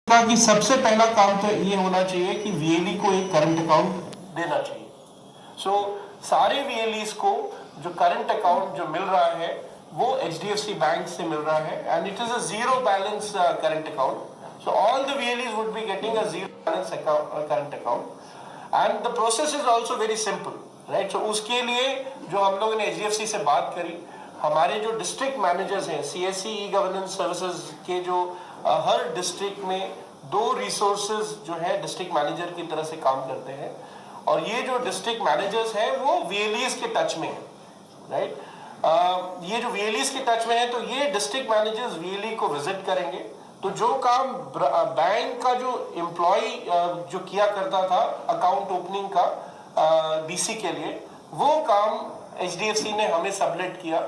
कि सबसे पहला काम तो ये होना चाहिए कि वीएलई को एक करंट अकाउंट देना चाहिए। सारे वीएलईस को जो करंट अकाउंट जो मिल रहा है वो एचडीएफसी बैंक से मिल रहा है and it is a zero balance current account. So all the VLEs would be getting a zero balance current account and the process is also very simple, right. So उसके लिए जो हम लोगों ने एचडीएफसी से बात करी, हमारे जो डिस्ट्रिक्ट मैनेजर्स हैं सीएससी ई गवर्नेंस सर्विसेज के, जो हर डिस्ट्रिक्ट में 2 रिसोर्सेज जो है डिस्ट्रिक्ट मैनेजर की तरह से काम करते हैं और ये जो डिस्ट्रिक्ट मैनेजर्स हैं वो वीएलईस के टच में है, राइट। ये जो वीएलईस के टच में है तो ये डिस्ट्रिक्ट मैनेजर्स वीएलई को विजिट करेंगे। तो जो काम बैंक का जो एम्प्लॉय जो किया करता था अकाउंट ओपनिंग का डीसी के लिए, वो काम एचडीएफसी ने हमें सबमिट किया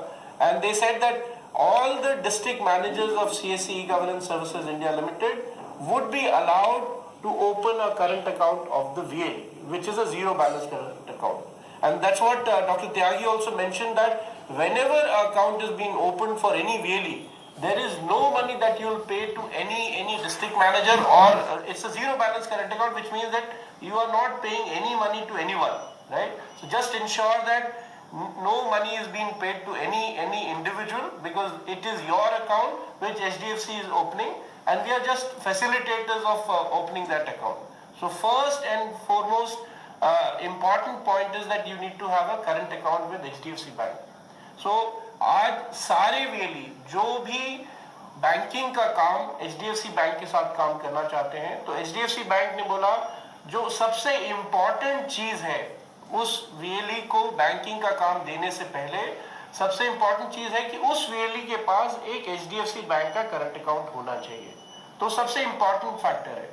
and they said that all the district managers of CSC E-Governance Services India Limited would be allowed to open a current account of the VA, which is a zero balance current account. And that's what Dr. Tyagi also mentioned, that whenever an account is being opened for any VLE, there is no money that you will pay to any district manager, or it's a zero balance current account, which means that you are not paying any money to anyone, right? So just ensure that no money is being paid to any individual, because it is your account which HDFC is opening and we are just facilitators of opening that account. So first and foremost important point is that you need to have a current account with HDFC Bank. So आज सारे वेली जो भी banking का काम HDFC bank के साथ काम करना चाहते हैं, तो HDFC बैंक ने बोला जो सबसे इम्पोर्टेंट चीज है उस वीएलई को बैंकिंग का काम देने से पहले सबसे इंपॉर्टेंट चीज है कि उस वीएलई के पास एक एचडीएफसी बैंक का करंट अकाउंट होना चाहिए। तो सबसे इंपॉर्टेंट फैक्टर है।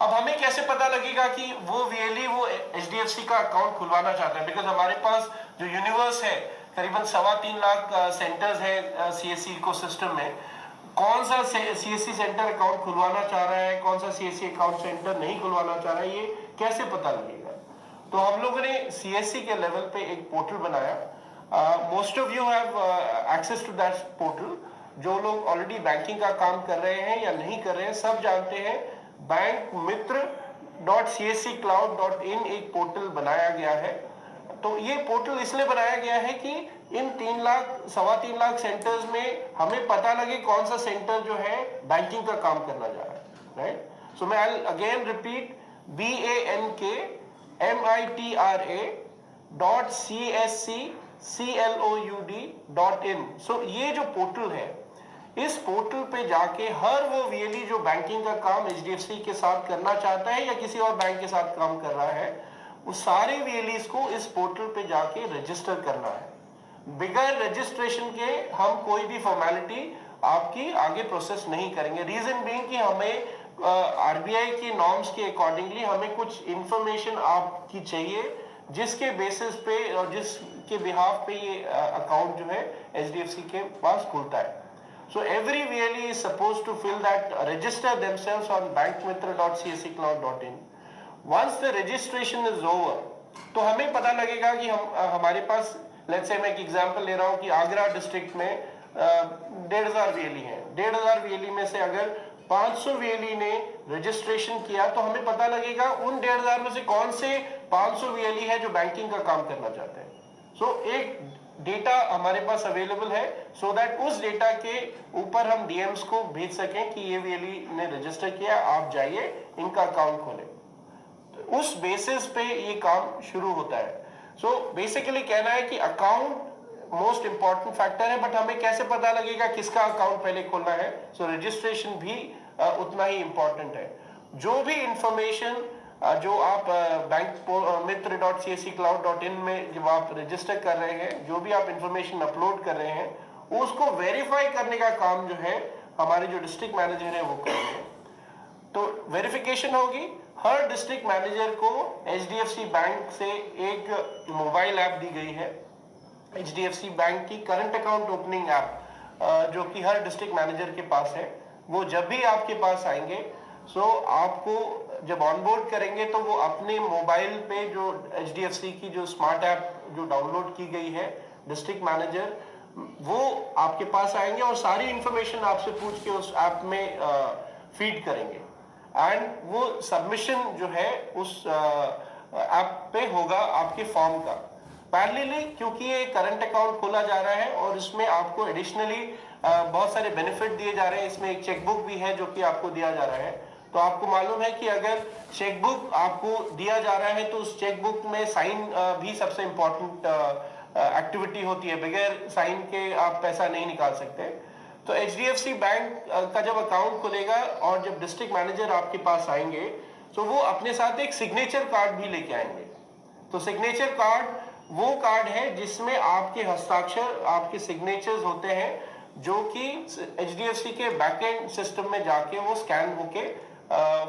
अब हमें कैसे पता लगेगा कि वो वीएलई वो एचडीएफसी का अकाउंट खुलवाना चाहता है? बिकॉज हमारे पास जो यूनिवर्स है करीबन 3.25 लाख सेंटर्स है सीएससी इकोसिस्टम में, कौन सा सीएससी सेंटर अकाउंट खुलवाना चाह रहा है, कौन सा सीएससी अकाउंट सेंटर नहीं खुलवाना चाह रहा है, ये कैसे पता लगेगा? तो हम लोगों ने सीएससी के लेवल पे एक पोर्टल बनाया। Most of you have access to that portal. जो लोग ऑलरेडी बैंकिंग का काम कर रहे हैं या नहीं कर रहे हैं सब जानते हैं, बैंक मित्र .csccloud.in एक पोर्टल बनाया गया है। तो ये पोर्टल इसलिए बनाया गया है कि इन 3.25 लाख सेंटर्स में हमें पता लगे कौन सा सेंटर जो है बैंकिंग का काम करना जा रहा है, राइट। सो मैं अगेन रिपीट, BANK.MITRA.CSCCLOUD.in। सो ये जो पोर्टल है, इस पोर्टल पे जाके हर वो वीएलई जो बैंकिंग का काम एचडीएफसी के साथ करना चाहता है या किसी और बैंक के साथ काम कर रहा है, वो सारे वीएलईस को इस पोर्टल पे जाके रजिस्टर करना है। बिगर रजिस्ट्रेशन के हम कोई भी फॉर्मेलिटी आपकी आगे प्रोसेस नहीं करेंगे। रीजन बीइंग कि हमें आरबीआई की नॉर्म्स के अकॉर्डिंगली हमें कुछ इंफॉर्मेशन आपकी चाहिए जिसके बेसिस पे और जिसके बिहाफ पे ये अकाउंट जो है एचडीएफसी के पास खुलता है। So every VLE is supposed to fill that, register themselves on bankmitra.csccloud.in. Once the registration is over, तो हमें पता लगेगा कि हमारे पास, लेट्स से मैं एक एग्जांपल ले रहा हूँ कि आगरा डिस्ट्रिक्ट में 1,500 VLE हैं। 1,500 VLE में से अगर 500 VLE ने रजिस्ट्रेशन किया तो हमें पता लगेगा उन 1,500 में से कौन से 500 VLE है जो बैंकिंग का काम करना चाहते हैं। सो एक डेटा हमारे पास अवेलेबल है, सो दैट उस डेटा के ऊपर हम डीएम्स को भेज सकें कि ये वीएलई ने रजिस्टर किया, आप जाइए इनका अकाउंट खोलें। तो उस बेसिस पे ये काम शुरू होता है। सो बेसिकली कहना है कि अकाउंट मोस्ट इंपॉर्टेंट फैक्टर है, बट हमें कैसे पता लगेगा किसका अकाउंट पहले खोलना है? सो रजिस्ट्रेशन भी उतना ही इंपॉर्टेंट है। जो भी इंफॉर्मेशन जो आप बैंक मित्र.csccloud.in में जब आप रजिस्टर कर रहे हैं, जो भी आप इंफॉर्मेशन अपलोड कर रहे हैं, उसको वेरीफाई करने का काम जो है हमारे जो डिस्ट्रिक्ट मैनेजर है वो करेंगे। तो वेरिफिकेशन होगी। हर डिस्ट्रिक्ट मैनेजर को एचडीएफसी बैंक से एक मोबाइल ऐप दी गई है, एचडीएफसी बैंक की करंट अकाउंट ओपनिंग ऐप, जो कि हर डिस्ट्रिक्ट मैनेजर के पास है। वो जब भी आपके पास आएंगे, सो आपको जब ऑनबोर्ड करेंगे तो वो अपने मोबाइल पे जो एचडीएफसी की जो स्मार्ट ऐप जो डाउनलोड की गई है, डिस्ट्रिक्ट मैनेजर वो आपके पास आएंगे और सारी इंफॉर्मेशन आपसे पूछ के उस ऐप में फीड करेंगे। एंड वो सबमिशन जो है उस ऐप पे होगा आपके फॉर्म का। पैरेलली क्योंकि ये करंट अकाउंट खोला जा रहा है और इसमें आपको एडिशनली बहुत सारे बेनिफिट दिए जा रहे हैं। इसमें एक चेकबुक भी है जो कि आपको दिया जा रहा है। तो आपको मालूम है कि अगर चेकबुक आपको दिया जा रहा है तो उस चेकबुक में साइन भी सबसे इम्पोर्टेंट एक्टिविटी होती है। बगैर साइन के आप पैसा नहीं निकाल सकते। तो एचडीएफसी बैंक का जब अकाउंट खुलेगा और जब डिस्ट्रिक्ट मैनेजर आपके पास आएंगे तो वो अपने साथ एक सिग्नेचर कार्ड भी लेके आएंगे। तो सिग्नेचर कार्ड वो कार्ड है जिसमें आपके हस्ताक्षर, आपके सिग्नेचर्स होते हैं जो कि एचडीएफसी के बैकएंड सिस्टम में जाके वो स्कैन होके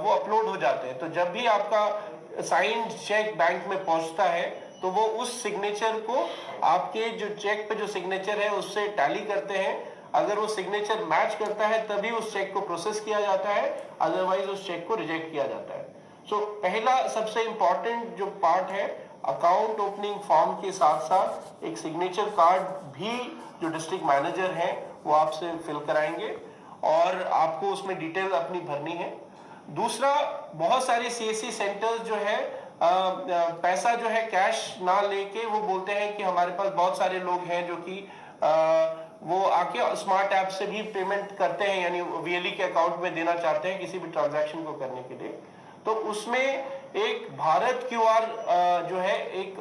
वो अपलोड हो जाते हैं। तो जब भी आपका साइंड चेक बैंक में पहुंचता है तो वो उस सिग्नेचर को आपके जो चेक पे जो सिग्नेचर है उससे टैली करते हैं। अगर वो सिग्नेचर मैच करता है तभी उस चेक को प्रोसेस किया जाता है, अदरवाइज उस चेक को रिजेक्ट किया जाता है। सो पहला सबसे इंपॉर्टेंट जो पार्ट है, अकाउंट ओपनिंग फॉर्म के साथ साथ एक सिग्नेचर कार्ड भी जो डिस्ट्रिक्ट मैनेजर है वो आपसे फिल कराएंगे और आपको उसमें डिटेल अपनी भरनी है। दूसरा, बहुत सारे सीएससी सेंटर्स जो है पैसा जो है कैश ना लेके वो बोलते हैं कि हमारे पास बहुत सारे लोग हैं जो कि वो आके स्मार्ट ऐप से भी पेमेंट करते हैं, यानी वीएलई के अकाउंट में देना चाहते हैं किसी भी ट्रांजैक्शन को करने के लिए। तो उसमें एक भारत क्यूआर जो है एक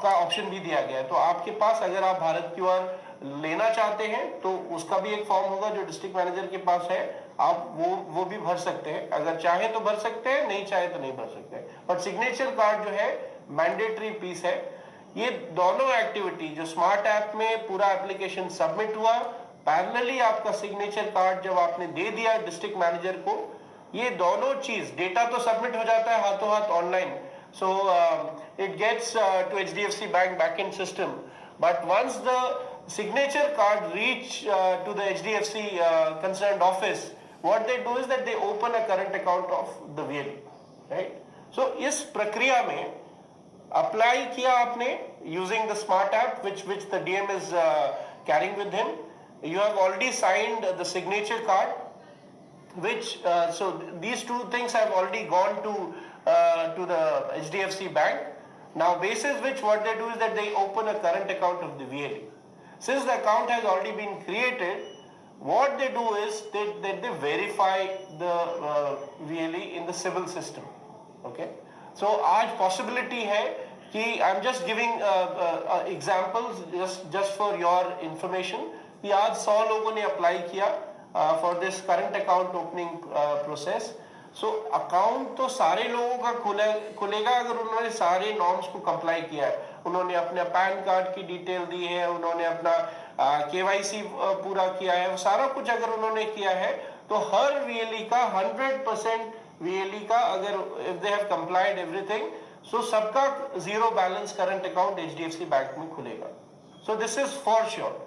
का ऑप्शन भी दिया गया है। तो आपके पास अगर आप भारत क्यूआर लेना चाहते हैं तो उसका भी एक फॉर्म होगा जो डिस्ट्रिक्ट मैनेजर के पास है, आप वो भी भर सकते हैं। अगर चाहे तो भर सकते हैं, नहीं चाहे तो नहीं भर सकते। बट सिग्नेचर कार्ड जो है मैंडेटरी पीस है। ये दोनों एक्टिविटी जो स्मार्ट ऐप में पूरा एप्लीकेशन सबमिट हुआ, पैरेलली आपका सिग्नेचर कार्ड जब आपने दे दिया डिस्ट्रिक्ट मैनेजर को, ये दोनों चीज, डेटा तो सबमिट हो जाता है हाथों हाथ online, so it gets to HDFC bank backend system, but once the signature card reach to the HDFC concerned office, what they do is that they open a current account of the VLE, right? So इस प्रक्रिया में apply किया आपने using the smart app which the DM is carrying with him. You have already signed the signature card, which so these two things have already gone to the HDFC bank. Now basis which what they do is that they open a current account of the VLE. Since the account has already been created, what they do is they verify the VLE in the civil system. Okay, so आज possibility है कि I'm just giving examples just for your information कि आज 100 लोगों ने apply किया for this current account opening process. So account तो सारे लोगों का खुलेगा अगर उन्होंने सारे नॉर्म्स को कंप्लाई किया है, उन्होंने अपने पैन कार्ड की डिटेल दी है, उन्होंने अपना केवाईसी पूरा किया है, वो सारा कुछ अगर उन्होंने किया है तो हर वीएलई का 100% वीएलई का अगर if they have complied everything, so सबका zero balance current account HDFC bank में खुलेगा। So this is for sure.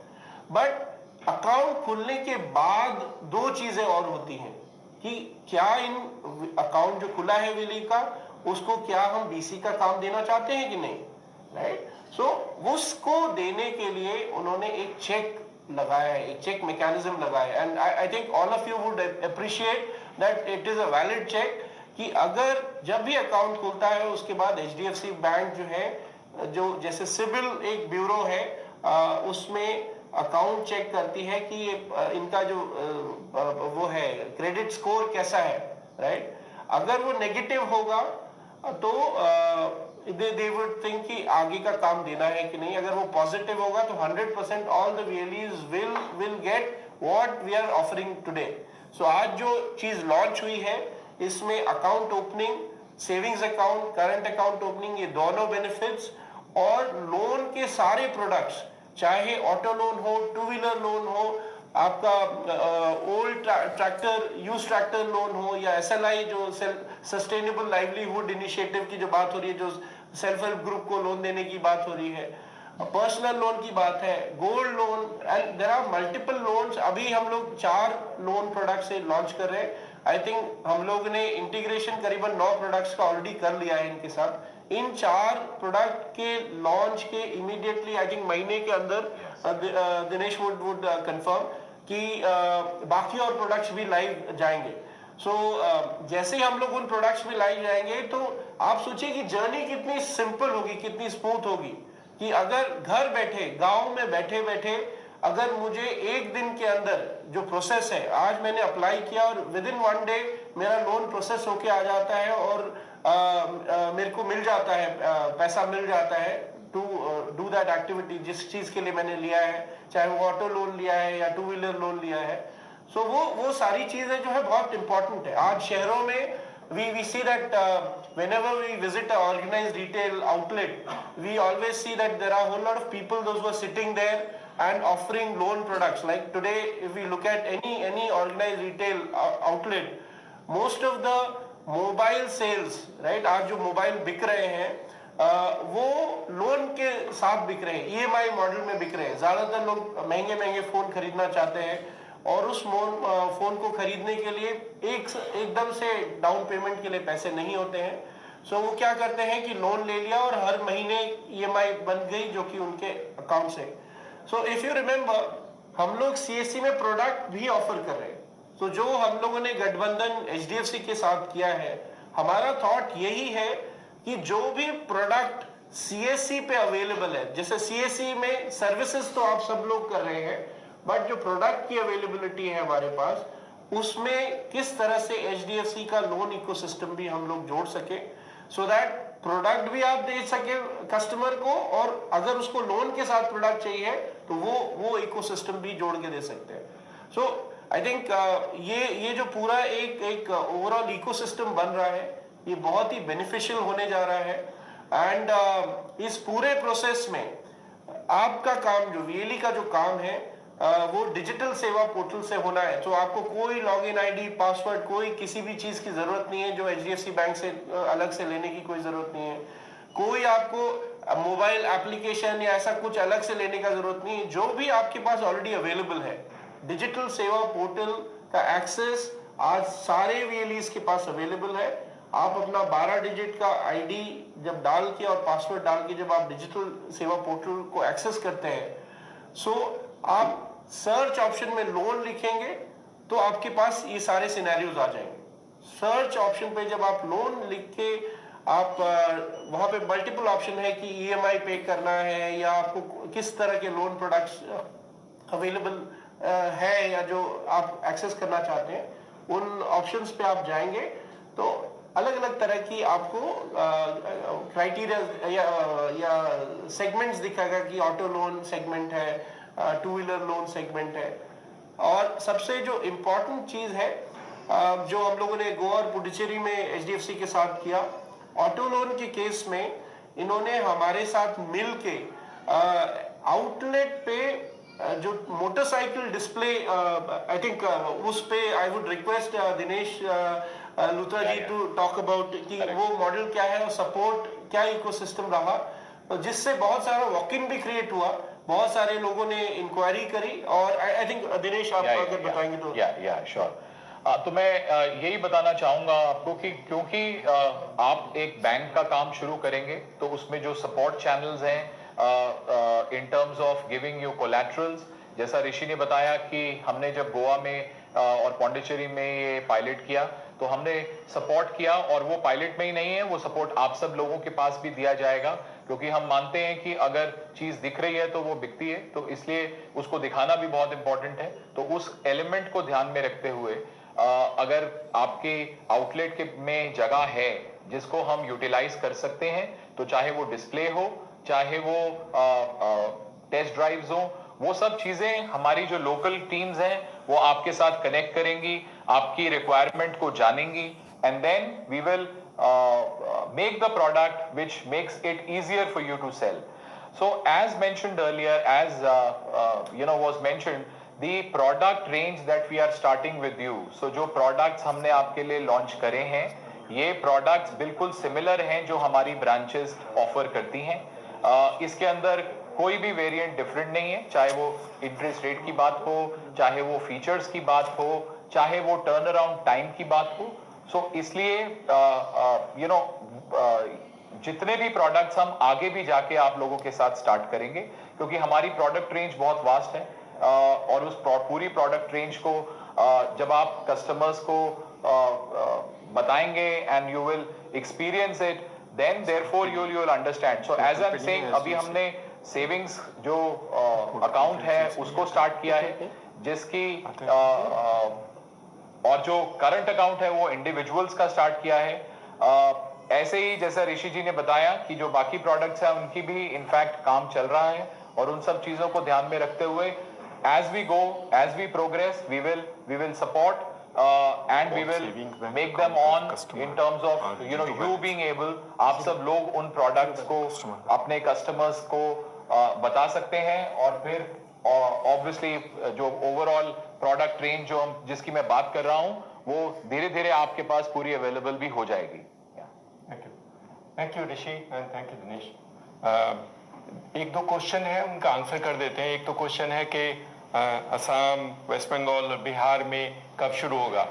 But account खुलने के बाद दो चीजें और होती हैं कि क्या इन अकाउंट जो खुला है वीएलई का उसको क्या हम बीसी का काम देना चाहते हैं कि नहीं, राइट? सो उसको देने के लिए उन्होंने एक चेक लगाया है, एक चेक मैकेनिज्म लगाया है। And I think all of you would appreciate that it is a valid check कि अगर जब भी अकाउंट खुलता है उसके बाद एचडीएफसी बैंक जो है, जो जैसे सिविल एक ब्यूरो है उसमें अकाउंट चेक करती है कि इनका जो वो है क्रेडिट स्कोर कैसा है, राइट? अगर वो नेगेटिव होगा तो they would think कि आगे का काम देना है कि नहीं। अगर वो पॉजिटिव होगा तो 100% all the VLEs will get what we are offering today. So आज जो चीज लॉन्च हुई है इसमें account opening, savings account, current account opening, ये दोनों बेनिफिट्स और लोन के सारे प्रोडक्ट्स, चाहे ऑटो लोन हो, टू व्हीलर लोन हो, आपका old tractor, use tractor loan हो, या एसएलआई जो सस्टेनेबल लाइवलीहुड इनिशिएटिव की जो बात हो रही है, जो सेल्फ हेल्प ग्रुप को लोन देने की बात हो रही है, पर्सनल लोन की बात है, gold loan, and there are multiple loans. अभी हम लोग 4 लोन प्रोडक्ट से लॉन्च कर रहे हैं। आई थिंक हम लोग ने इंटीग्रेशन करीबन 9 प्रोडक्ट्स का ऑलरेडी कर लिया है इनके साथ। इन 4 प्रोडक्ट के लॉन्च के इमीडिएटली आई थिंक महीने के अंदर दिनेश वुड कंफर्म कि बाकी और प्रोडक्ट्स भी लाइव जाएंगे। सो जैसे ही हम लोग उन प्रोडक्ट्स में लाई जाएंगे तो आप सोचिए कि जर्नी कितनी सिंपल होगी, कितनी स्मूथ होगी, कि अगर घर बैठे, गांव में बैठे बैठे अगर मुझे एक दिन के अंदर जो प्रोसेस है, आज मैंने अप्लाई किया और विद इन 1 डे मेरा लोन प्रोसेस होके आ जाता है और मेरे को मिल जाता है, पैसा मिल जाता है टू डू दैट एक्टिविटी जिस चीज के लिए मैंने लिया है, चाहे वो ऑटो लोन लिया है या 2 व्हीलर लोन लिया है। सो वो सारी चीजें जो है बहुत इंपॉर्टेंट है। आज शहरों में we see that whenever we visit an organized retail outlet, we always see that there are a whole lot of people those who are sitting there and offering loan products. Like today, if we look at any organized retail outlet, most of the mobile sales, right, आज जो mobile बिक रहे हैं वो loan के साथ बिक रहे हैं, ईएमआई मॉडल में बिक रहे हैं। ज्यादातर लोग महंगे महंगे फोन खरीदना चाहते हैं और उस फोन को खरीदने के लिए एकदम से डाउन पेमेंट के लिए पैसे नहीं होते हैं। सो वो क्या करते हैं कि लोन ले लिया और हर महीने ईएमआई बन गई जो कि उनके अकाउंट से। सो इफ यू रिमेम्बर, हम लोग सीएससी में प्रोडक्ट भी ऑफर कर रहे हैं। तो जो हम लोगों ने गठबंधन एचडीएफसी के साथ किया है, हमारा थॉट यही है कि जो भी प्रोडक्ट सीएससी पे अवेलेबल है, जैसे सीएससी में सर्विसेज तो आप सब लोग कर रहे हैं, बट जो प्रोडक्ट की अवेलेबिलिटी है हमारे पास, उसमें किस तरह से एचडीएफसी का लोन इकोसिस्टम भी हम लोग जोड़ सके, सो दैट प्रोडक्ट भी आप दे सके कस्टमर को, और अगर उसको लोन के साथ प्रोडक्ट चाहिए तो वो इकोसिस्टम भी जोड़ के दे सकते हैं। सो आई थिंक ये जो पूरा एक ओवरऑल इकोसिस्टम बन रहा है, ये बहुत ही बेनिफिशियल होने जा रहा है। एंड इस पूरे प्रोसेस में आपका काम, जो वीएलई का जो काम है, वो डिजिटल सेवा पोर्टल से होना है। तो आपको कोई लॉगिन आईडी, पासवर्ड, कोई किसी भी चीज की जरूरत नहीं है जो एचडीएफसी बैंक से अलग से लेने की कोई जरूरत नहीं है। कोई आपको मोबाइल एप्लीकेशन या ऐसा कुछ अलग से लेने का जरूरत नहीं है। जो भी आपके पास ऑलरेडी अवेलेबल है, डिजिटल सेवा पोर्टल का एक्सेस आज सारे वीएलईज के पास अवेलेबल है। आप अपना 12 डिजिट का आईडी जब डाल के और पासवर्ड डाल के जब आप डिजिटल सेवा पोर्टल को एक्सेस करते हैं, सो आप सर्च ऑप्शन में लोन लिखेंगे तो आपके पास ये सारे सिनेरियोज आ जाएंगे। सर्च ऑप्शन पे जब आप लोन लिख के आप वहां पे मल्टीपल ऑप्शन है कि ईएमआई पे करना है या आपको किस तरह के लोन प्रोडक्ट्स अवेलेबल है या जो आप एक्सेस करना चाहते हैं, उन ऑप्शंस पे आप जाएंगे तो अलग अलग तरह की आपको क्राइटेरिया या सेगमेंट्स दिखाएगा कि ऑटो लोन सेगमेंट है, 2 व्हीलर लोन सेगमेंट है। और सबसे जो इम्पोर्टेंट चीज है जो हम लोगों ने गोवा और पुडुचेरी में एचडीएफसी के साथ किया, ऑटो लोन के केस में इन्होंने हमारे साथ मिल के आउटलेट पे जो मोटरसाइकिल डिस्प्ले, आई थिंक उस पे I would request Dinesh Luthra ji to talk about कि वो मॉडल क्या है और सपोर्ट क्या इकोसिस्टम रहा, जिससे बहुत सारा वॉक इन भी क्रिएट हुआ, बहुत सारे लोगों ने इंक्वायरी करी। और आई थिंक दिनेश आप अगर बताएंगे तो। या श्योर। तो मैं यही बताना चाहूंगा आपको कि क्योंकि आप एक बैंक का काम शुरू करेंगे तो उसमें जो सपोर्ट चैनल्स हैं in terms of giving you collaterals, जैसा ऋषि ने बताया कि हमने जब गोवा में और पौंडीचेरी में ये पायलट किया तो हमने सपोर्ट किया, और वो पायलट में ही नहीं है, वो सपोर्ट आप सब लोगों के पास भी दिया जाएगा, क्योंकि हम मानते हैं कि अगर चीज दिख रही है तो वो बिकती है, तो इसलिए उसको दिखाना भी बहुत इंपॉर्टेंट है। तो उस एलिमेंट को ध्यान में रखते हुए अगर आपके आउटलेट के में जगह है जिसको हम यूटिलाइज कर सकते हैं, तो चाहे वो डिस्प्ले हो, चाहे वो टेस्ट ड्राइव्स हो, वो सब चीजें हमारी जो लोकल टीम्स हैं वो आपके साथ कनेक्ट करेंगी, आपकी रिक्वायरमेंट को जानेंगी, and then we will make the product which makes it easier for you to sell. So as mentioned earlier, as was mentioned, the product range that we are starting with you, so जो products हमने आपके लिए launch करे हैं, ये products बिल्कुल similar हैं जो हमारी branches offer करती हैं। इसके अंदर कोई भी वेरिएंट डिफरेंट नहीं है, चाहे वो इंटरेस्ट रेट की बात हो, चाहे वो फीचर्स की बात हो, चाहे वो टर्न अराउंड टाइम की बात हो। सो इसलिए जितने भी प्रोडक्ट्स हम आगे भी जाके आप लोगों के साथ स्टार्ट करेंगे, क्योंकि हमारी प्रोडक्ट रेंज बहुत वास्ट है, और उस पूरी प्रोडक्ट रेंज को जब आप कस्टमर्स को बताएंगे and you will experience it, then therefore you'll understand. So as I'm saying, अभी हमने सेविंग्स जो अकाउंट है उसको स्टार्ट किया है, जिसकी और जो करंट अकाउंट है वो इंडिविजुअल्स का स्टार्ट किया है। ऐसे ही जैसा ऋषि जी ने बताया कि जो बाकी प्रोडक्ट्स हैं उनकी भी इनफैक्ट काम चल रहा है, और उन सब चीजों को ध्यान में रखते हुए as we go, as we progress, we will support and we will make them on in terms of you being able, आप सब लोग उन प्रोडक्ट्स को अपने कस्टमर्स को बता सकते हैं, और फिर ऑब्वियसली जो ओवरऑल प्रोडक्ट रेंज जो हम जिसकी मैं बात कर रहा हूं वो धीरे धीरे आपके पास पूरी अवेलेबल भी हो जाएगी। Thank you Rishi and thank you Dinesh. एक दो क्वेश्चन है उनका आंसर कर देते हैं। एक तो क्वेश्चन है कि असम, वेस्ट बंगाल और बिहार में कब शुरू होगा।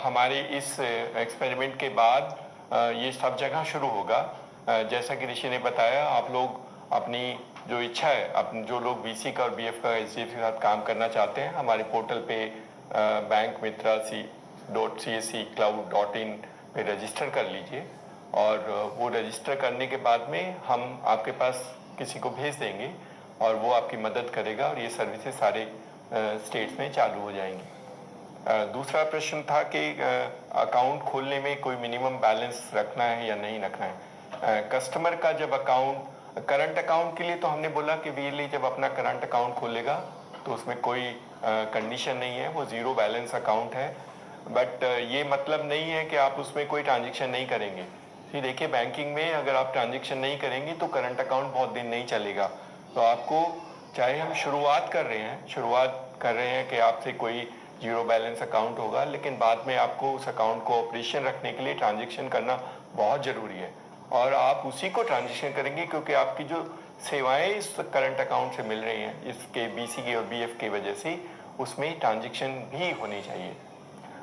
हमारे इस एक्सपेरिमेंट के बाद ये सब जगह शुरू होगा। जैसा कि ऋषि ने बताया, आप लोग अपनी जो इच्छा है, जो लोग बीसी का और बीएफ का एचडीएफसी के साथ काम करना चाहते हैं, हमारे पोर्टल पे bankmitra.csccloud.in पे रजिस्टर कर लीजिए, और वो रजिस्टर करने के बाद में हम आपके पास किसी को भेज देंगे और वो आपकी मदद करेगा, और ये सर्विसेज सारे स्टेट्स में चालू हो जाएंगी। दूसरा प्रश्न था कि अकाउंट खोलने में कोई मिनिमम बैलेंस रखना है या नहीं रखना है। कस्टमर का जब अकाउंट, करंट अकाउंट के लिए तो हमने बोला कि वीएलई जब अपना करंट अकाउंट खोलेगा तो उसमें कोई कंडीशन नहीं है, वो जीरो बैलेंस अकाउंट है। बट ये मतलब नहीं है कि आप उसमें कोई ट्रांजेक्शन नहीं करेंगे। फिर देखिए, बैंकिंग में अगर आप ट्रांजेक्शन नहीं करेंगे तो करंट अकाउंट बहुत दिन नहीं चलेगा। तो आपको, चाहे हम शुरुआत कर रहे हैं कि आपसे कोई जीरो बैलेंस अकाउंट होगा, लेकिन बाद में आपको उस अकाउंट को ऑपरेशन रखने के लिए ट्रांजेक्शन करना बहुत ज़रूरी है, और आप उसी को ट्रांजेक्शन करेंगे क्योंकि आपकी जो सेवाएं इस करंट अकाउंट से मिल रही हैं, इसके बीसी की और बीएफ की वजह से, उसमें ट्रांजेक्शन भी होनी चाहिए।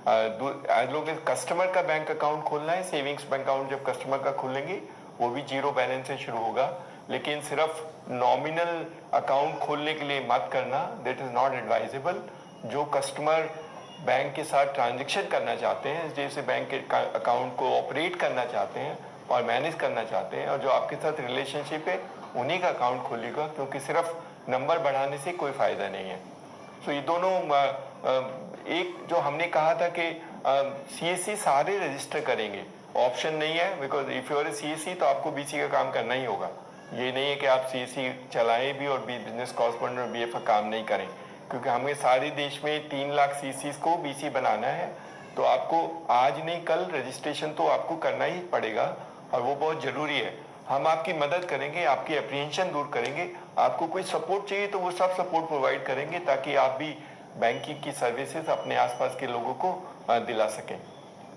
आज लोग कस्टमर का बैंक अकाउंट खोलना है, सेविंग्स बैंक अकाउंट जब कस्टमर का खोलेंगे वो भी जीरो बैलेंस से शुरू होगा, लेकिन सिर्फ नॉमिनल अकाउंट खोलने के लिए मत करना, दैट इज़ नॉट एडवाइजेबल। जो कस्टमर बैंक के साथ ट्रांजेक्शन करना चाहते हैं, जैसे बैंक के अकाउंट को ऑपरेट करना चाहते हैं और मैनेज करना चाहते हैं, और जो आपके साथ रिलेशनशिप है, उन्हीं का अकाउंट खोलेगा, क्योंकि सिर्फ नंबर बढ़ाने से कोई फ़ायदा नहीं है। तो ये दोनों, एक जो हमने कहा था कि सीएससी सारे रजिस्टर करेंगे, ऑप्शन नहीं है, because if you are a CSC तो आपको बीसी का काम करना ही होगा। ये नहीं है कि आप सीएससी चलाएं भी और बिजनेस कॉरस्पॉन्डेंट और बीएफ का काम नहीं करें, क्योंकि हमें सारे देश में 3 लाख सीएससी को बीसी बनाना है। तो आपको आज नहीं कल रजिस्ट्रेशन तो आपको करना ही पड़ेगा, और वो बहुत ज़रूरी है। हम आपकी मदद करेंगे, आपकी अप्रीहेंशन दूर करेंगे। आपको कोई सपोर्ट चाहिए तो वो सब सपोर्ट प्रोवाइड करेंगे, ताकि आप भी बैंकिंग की सर्विसेज अपने आसपास के लोगों को दिला सकें।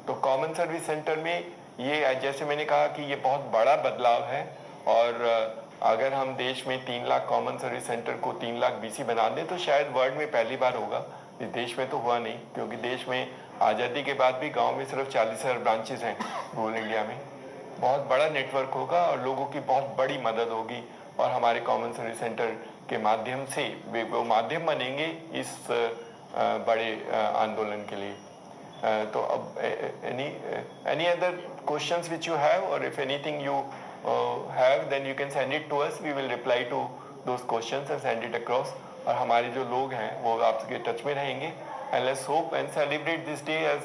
तो कॉमन सर्विस सेंटर में ये, जैसे मैंने कहा कि ये बहुत बड़ा बदलाव है, और अगर हम देश में 3 लाख कॉमन सर्विस सेंटर को 3 लाख बीसी बना दें तो शायद वर्ल्ड में पहली बार होगा। इस देश में तो हुआ नहीं, क्योंकि देश में आज़ादी के बाद भी गांव में सिर्फ 40,000 ब्रांचेस हैं रूरल इंडिया में। बहुत बड़ा नेटवर्क होगा और लोगों की बहुत बड़ी मदद होगी, और हमारे कॉमन सर्विस सेंटर के माध्यम से वो माध्यम बनेंगे इस बड़े आंदोलन के लिए। तो अब any other questions which you have, or if anything you have, then you can send it to us. We will reply to those questions and send it across. और हमारे जो लोग हैं वो आपके टच में रहेंगे, and let's hope and celebrate this day as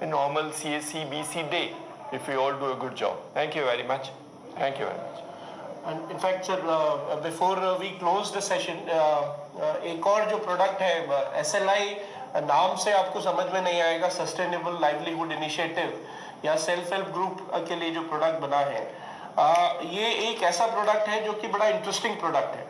a normal CSC BC day if we all do a good job. Thank you very much. Thank you very much. And in fact, sir, before we close the session, एक और जो product है SLI, नाम से आपको समझ में नहीं आएगा, सस्टेनेबल लाइवलीहुड इनिशिएटिव या सेल्फ हेल्प ग्रुप के लिए जो प्रोडक्ट बना है, ये एक ऐसा प्रोडक्ट है जो कि बड़ा इंटरेस्टिंग प्रोडक्ट है।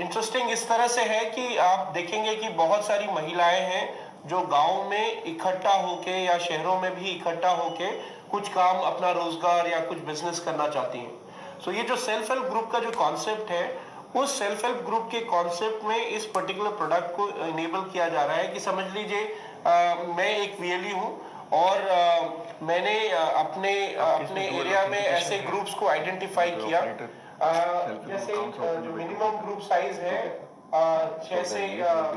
इंटरेस्टिंग इस तरह से है कि आप देखेंगे कि बहुत सारी महिलाएं हैं जो गांव में इकट्ठा होके या शहरों में भी इकट्ठा होके कुछ काम, अपना रोजगार या कुछ बिजनेस करना चाहती हैं। सो ये जो सेल्फ हेल्प ग्रुप का जो कॉन्सेप्ट है, उस सेल्फ हेल्प ग्रुप के कॉन्सेप्ट में इस पर्टिकुलर प्रोडक्ट को इनेबल किया जा रहा है कि समझ लीजिए मैं एक वीएलई हूँ और मैंने अपने एरिया में ऐसे ग्रुप्स को आइडेंटिफाई किया, जैसे जो मिनिमम ग्रुप साइज है 6 से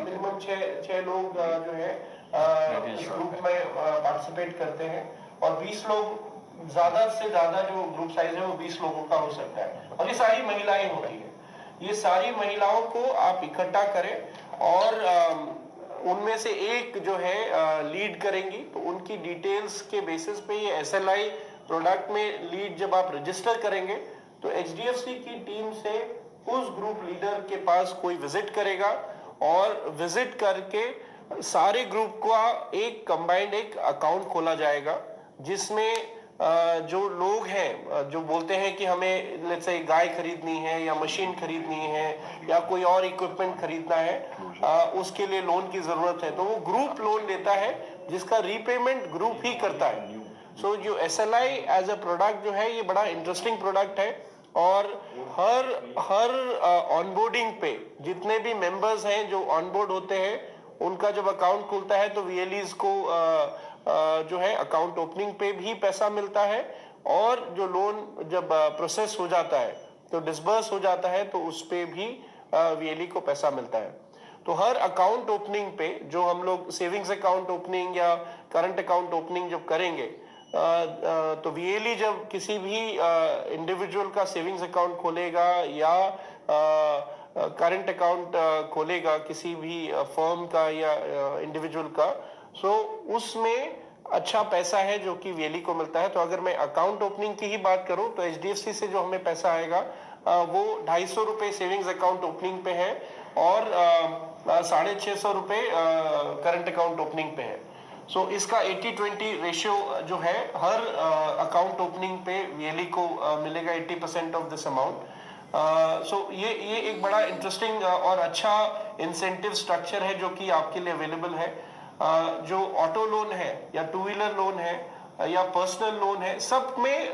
मिनिमम 6 लोग जो है इस ग्रुप में पार्टिसिपेट करते हैं और 20 लोग, ज्यादा से ज्यादा जो ग्रुप साइज है वो 20 लोगों का हो सकता है और ये सारी महिलाएं होती है। ये सारी महिलाओं को आप इकट्ठा करें और उनमें से एक जो है लीड करेंगी, तो उनकी डिटेल्स के बेसिस पे ये SLI प्रोडक्ट में लीड जब आप रजिस्टर करेंगे तो HDFC की टीम से उस ग्रुप लीडर के पास कोई विजिट करेगा और विजिट करके सारे ग्रुप का एक कंबाइंड एक अकाउंट खोला जाएगा, जिसमें जो लोग हैं जो बोलते हैं कि हमें लेट्स से गाय खरीदनी है या मशीन खरीदनी है या कोई और इक्विपमेंट खरीदना है, उसके लिए लोन की जरूरत है, तो वो ग्रुप लोन लेता है जिसका रीपेमेंट ग्रुप ही करता है। सो जो SLI एज अ प्रोडक्ट जो है ये बड़ा इंटरेस्टिंग प्रोडक्ट है और हर ऑनबोर्डिंग पे जितने भी मेंबर्स हैं जो ऑनबोर्ड होते हैं उनका जब अकाउंट खुलता है तो VLEs को जो है अकाउंट ओपनिंग पे भी पैसा मिलता है और जो लोन जब प्रोसेस हो जाता है तो डिसबर्स हो जाता है तो उस पे भी VLE को पैसा मिलता है। तो हर अकाउंट ओपनिंग पे जो हम लोग सेविंग्स अकाउंट ओपनिंग या करंट अकाउंट ओपनिंग जब करेंगे तो VLE जब किसी भी इंडिविजुअल का सेविंग्स अकाउंट खोलेगा या करंट अकाउंट खोलेगा किसी भी फर्म का या इंडिविजुअल का, सो उसमें अच्छा पैसा है जो कि VLE को मिलता है। तो अगर मैं अकाउंट ओपनिंग की ही बात करूं तो HDFC से जो हमें पैसा आएगा वो 250 रुपये सेविंग्स अकाउंट ओपनिंग पे है और 650 रुपये करंट अकाउंट ओपनिंग पे है। सो इसका 80-20 रेशियो जो है हर अकाउंट ओपनिंग पे VLE को मिलेगा 80% ऑफ दिस अमाउंट। सो ये एक बड़ा इंटरेस्टिंग और अच्छा इंसेंटिव स्ट्रक्चर है जो कि आपके लिए अवेलेबल है। जो ऑटो लोन है या टू व्हीलर लोन है या पर्सनल लोन है, सब में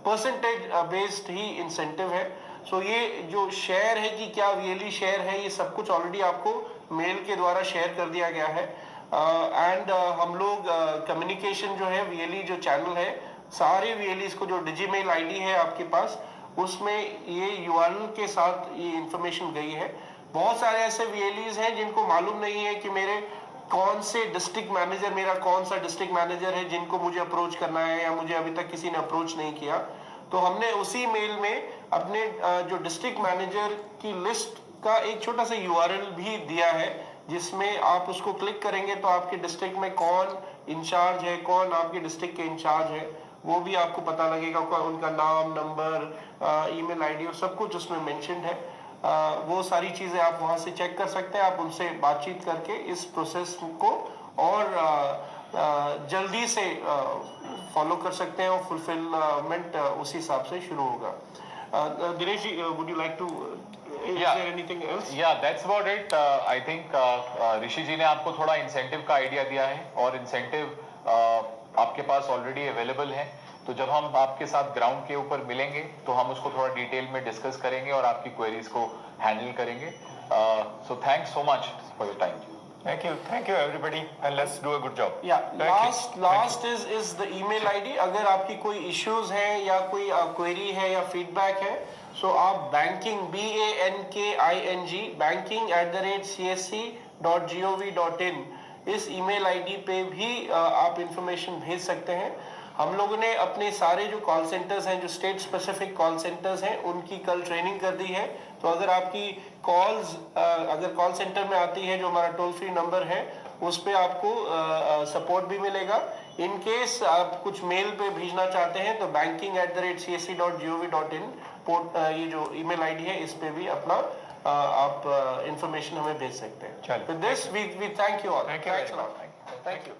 परसेंटेज बेस्ड ही इंसेंटिव है। सो ये जो शेयर है कि क्या VLE शेयर है, ये सब कुछ ऑलरेडी आपको मेल के द्वारा शेयर कर दिया गया है एंड हम लोग कम्युनिकेशन जो है VLE जो चैनल है, सारे VLEs को जो डिजीमेल ID है आपके पास उसमें ये URL के साथ ये इंफॉर्मेशन गई है। बहुत सारे ऐसे VLEs हैं जिनको मालूम नहीं है कि मेरे कौन से डिस्ट्रिक्ट मैनेजर, मेरा कौन सा डिस्ट्रिक्ट मैनेजर है जिनको मुझे अप्रोच करना है या मुझे अभी तक किसी ने अप्रोच नहीं किया। तो हमने उसी मेल में अपने जो डिस्ट्रिक्ट मैनेजर की लिस्ट का एक छोटा सा URL भी दिया है जिसमें आप उसको क्लिक करेंगे तो आपके डिस्ट्रिक्ट में कौन इंचार्ज है, कौन आपके डिस्ट्रिक्ट के इंचार्ज है, वो भी आपको पता लगेगा। उनका नाम, नंबर, ईमेल ID और सब कुछ उसमें मेंशन्ड है। वो सारी चीज़ें आप वहाँ से चेक कर सकते हैं। आप उनसे बातचीत करके इस प्रोसेस को और जल्दी से फॉलो कर सकते हैं और फुलफिलमेंट उसी हिसाब से शुरू होगा। Dinesh ji, would you like to anything else? या that's about it. I think Rishi ji ने आपको थोड़ा इंसेंटिव का आइडिया दिया है और इंसेंटिव आपके पास ऑलरेडी अवेलेबल है। तो जब हम आपके साथ ग्राउंड के ऊपर मिलेंगे तो हम उसको थोड़ा डिटेल में डिस्कस करेंगे और आपकी क्वेरीज को हैंडल करेंगे। So thanks so much for your time. Thank you everybody and let's do a good job. Last is the email ID। अगर आपकी कोई इश्यूज हैं या कोई क्वेरी है या फीडबैक है, सो आप banking banking@csc.gov.in इस email ID पे भी आप इंफॉर्मेशन भेज सकते हैं। हम लोगों ने अपने सारे जो कॉल सेंटर्स हैं, जो स्टेट स्पेसिफिक कॉल सेंटर्स हैं, उनकी कल ट्रेनिंग कर दी है। तो अगर आपकी कॉल्स अगर कॉल सेंटर में आती है, जो हमारा टोल फ्री नंबर है, उस पे आपको सपोर्ट भी मिलेगा। इन केस आप कुछ मेल पे भेजना चाहते हैं तो banking@csc.gov.in ये जो ईमेल ID है, इस पे भी अपना आप इंफॉर्मेशन हमें भेज सकते हैं। चलिए। With this we thank you all. Thank you very much. Thank you.